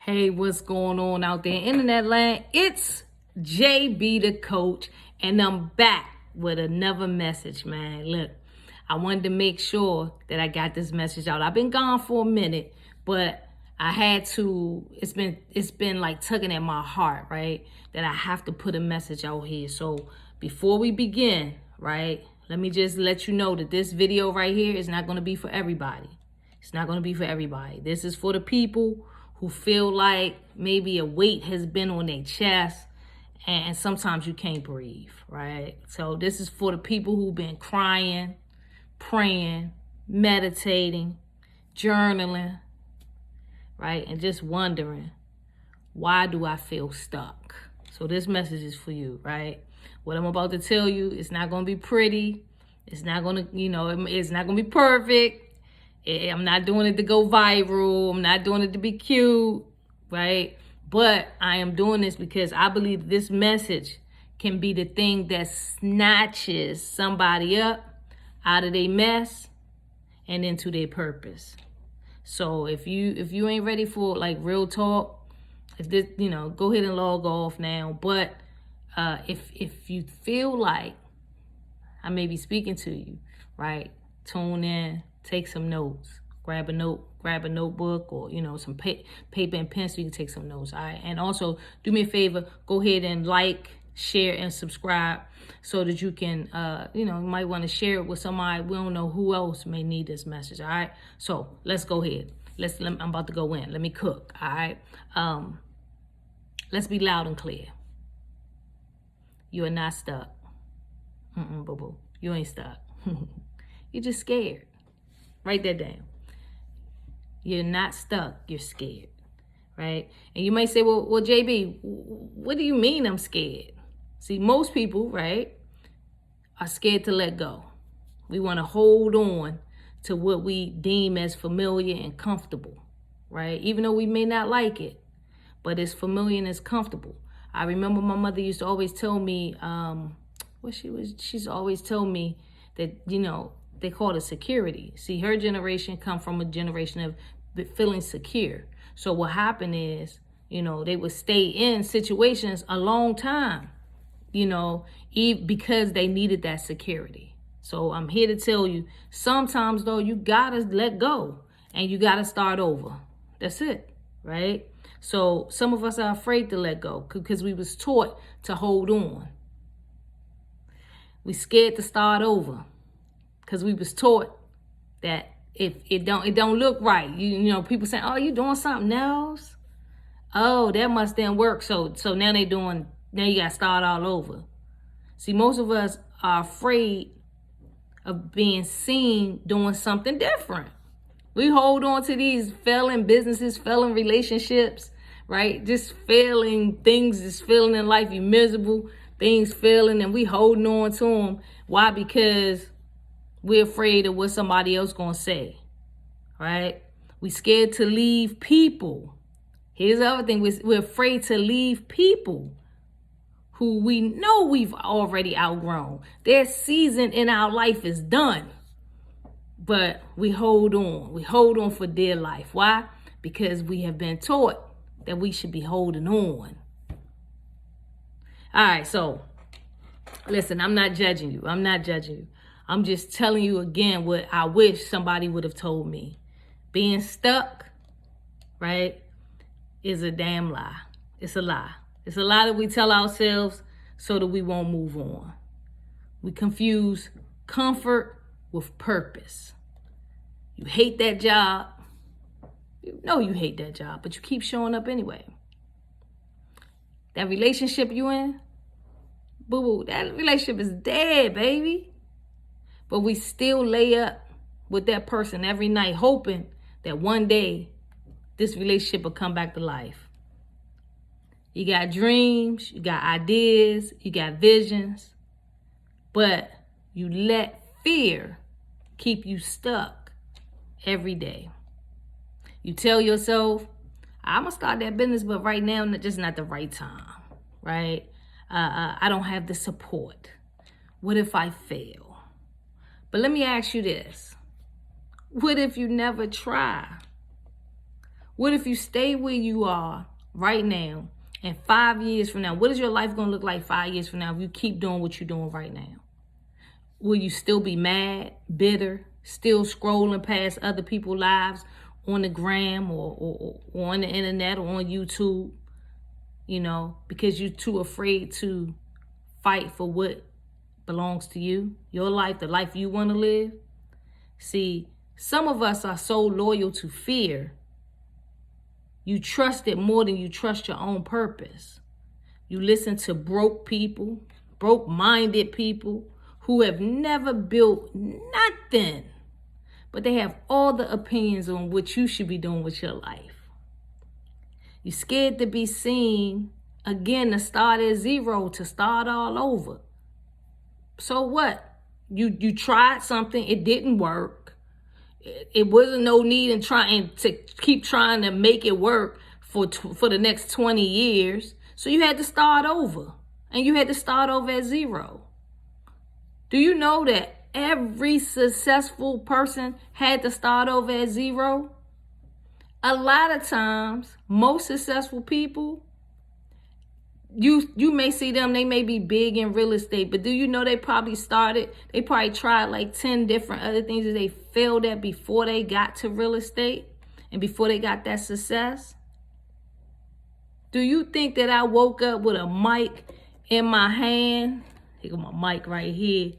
Hey, what's going on out there, internet land? It's JB the coach, and I'm back with another message, man. Look, I wanted to make sure that I got this message out. I've been gone for a minute, but I had to. It's been like tugging at my heart, right? That I have to put a message out here. So before we begin, right, let me just let you know that this video right here is not going to be for everybody. It's not going to be for everybody. This is for the people who feel like maybe a weight has been on their chest and sometimes you can't breathe, right? So this is for the people who've been crying, praying, meditating, journaling, right? And just wondering, why do I feel stuck? So this message is for you, right? What I'm about to tell you, it's not going to be pretty. It's not going to, it's not going to be perfect. I'm not doing it to go viral. I'm not doing it to be cute, right? But I am doing this because I believe this message can be the thing that snatches somebody up out of their mess and into their purpose. So if you ain't ready for like real talk, if this, go ahead and log off now. But if you feel like I may be speaking to you, right? Tune in. Take some notes. Grab a notebook, or some paper and pen so you can take some notes. All right. And also, do me a favor. Go ahead and like, share, and subscribe so that you can, you might want to share it with somebody. We don't know who else may need this message. All right. So let's go ahead. I'm about to go in. Let me cook. All right. Let's be loud and clear. You are not stuck. Boo boo. You ain't stuck. You're just scared. Write that down. You're not stuck. You're scared, right? And you might say, well, JB, what do you mean I'm scared? See, most people, right, are scared to let go. We want to hold on to what we deem as familiar and comfortable, right? Even though we may not like it, but it's familiar and it's comfortable. I remember my mother used to always tell me, she's always told me that, they call it security. See, her generation come from a generation of feeling secure. So what happened is, they would stay in situations a long time, because they needed that security. So I'm here to tell you, sometimes though, you gotta let go and you gotta start over. That's it, right? So some of us are afraid to let go because we was taught to hold on. We scared to start over. Because we was taught that if it don't look right, people saying, oh, you doing something else? Oh, that must then work. So now now you got to start all over. See, most of us are afraid of being seen doing something different. We hold on to these failing businesses, failing relationships, right? Just failing things, just failing in life. You miserable, things failing, and we holding on to them. Why? Because we're afraid of what somebody else gonna say, right? We scared to leave people. Here's the other thing. We're afraid to leave people who we know we've already outgrown. Their season in our life is done. But we hold on. We hold on for dear life. Why? Because we have been taught that we should be holding on. All right, so listen, I'm not judging you. I'm just telling you again what I wish somebody would have told me. Being stuck, right, is a damn lie. It's a lie. It's a lie that we tell ourselves so that we won't move on. We confuse comfort with purpose. You hate that job. You know you hate that job, but you keep showing up anyway. That relationship you in, boo-boo, that relationship is dead, baby. But we still lay up with that person every night, hoping that one day this relationship will come back to life. You got dreams, you got ideas, you got visions, but you let fear keep you stuck every day. You tell yourself, I'm going to start that business, but right now, just not the right time, right? I don't have the support. What if I fail? But let me ask you this. What if you never try? What if you stay where you are right now, and 5 years from now, what is your life going to look like 5 years from now if you keep doing what you're doing right now? Will you still be mad, bitter, still scrolling past other people's lives on the gram or on the internet or on YouTube? You know, because you're too afraid to fight for what belongs to you, your life, the life you want to live. See, some of us are so loyal to fear. You trust it more than you trust your own purpose. You listen to broke people, broke-minded people who have never built nothing, but they have all the opinions on what you should be doing with your life. You're scared to be seen, again, to start at zero, to start all over. So what? You tried something, it didn't work. It wasn't no need in trying to keep trying to make it work for the next 20 years. So you had to start over, and you had to start over at zero. Do you know that every successful person had to start over at zero? A lot of times, most successful people, you may see them, they may be big in real estate, but do you know they probably tried like 10 different other things that they failed at before they got to real estate and before they got that success? Do you think that I woke up with a mic in my hand? Here go my mic right here.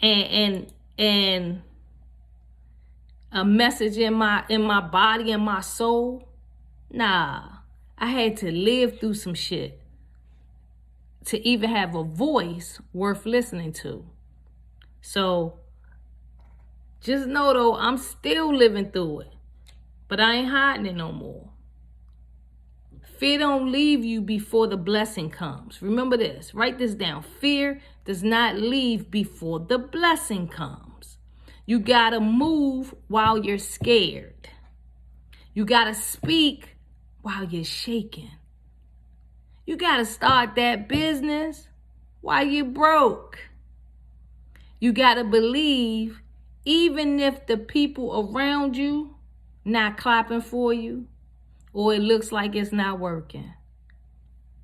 And a message in my body and my soul? Nah, I had to live through some shit to even have a voice worth listening to. So just know though, I'm still living through it, but I ain't hiding it no more. Fear don't leave you before the blessing comes. Remember this, write this down. Fear does not leave before the blessing comes. You gotta move while you're scared. You gotta speak while you're shaking. You gotta start that business while you're broke. You gotta believe even if the people around you not clapping for you or it looks like it's not working.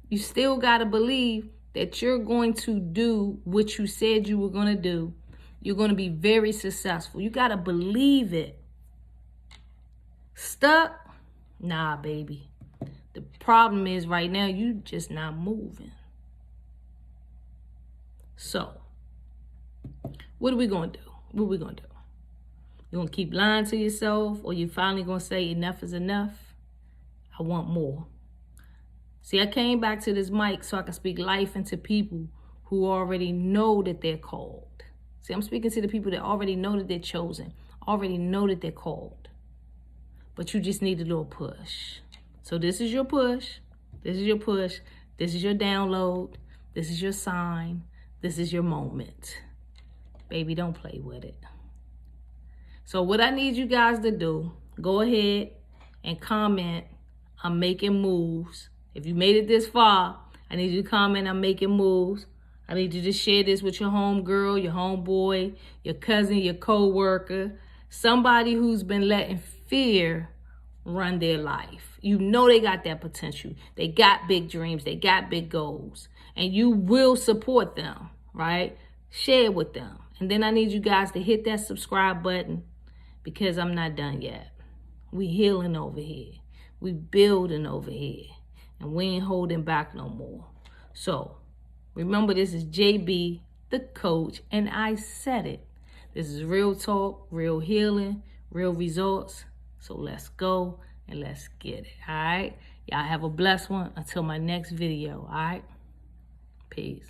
You still gotta believe that you're going to do what you said you were gonna do. You're gonna be very successful. You gotta believe it. Stuck? Nah, baby. The problem is right now, you just not moving. So, what are we gonna do? What are we gonna do? You gonna keep lying to yourself, or you finally gonna say enough is enough? I want more. See, I came back to this mic so I can speak life into people who already know that they're called. See, I'm speaking to the people that already know that they're chosen, already know that they're called. But you just need a little push. So this is your push. This is your push. This is your download. This is your sign. This is your moment. Baby, don't play with it. So what I need you guys to do, go ahead and comment, I'm making moves. If you made it this far, I need you to comment, I'm making moves. I need you to share this with your homegirl, your homeboy, your cousin, your co-worker, somebody who's been letting fear run their life. You know they got that potential. They got big dreams. They got big goals. And you will support them, right? Share it with them. And then I need you guys to hit that subscribe button because I'm not done yet. We healing over here. We building over here. And we ain't holding back no more. So, remember, this is JB, the coach, and I said it. This is real talk, real healing, real results. So let's go and let's get it, all right? Y'all have a blessed one until my next video, all right? Peace.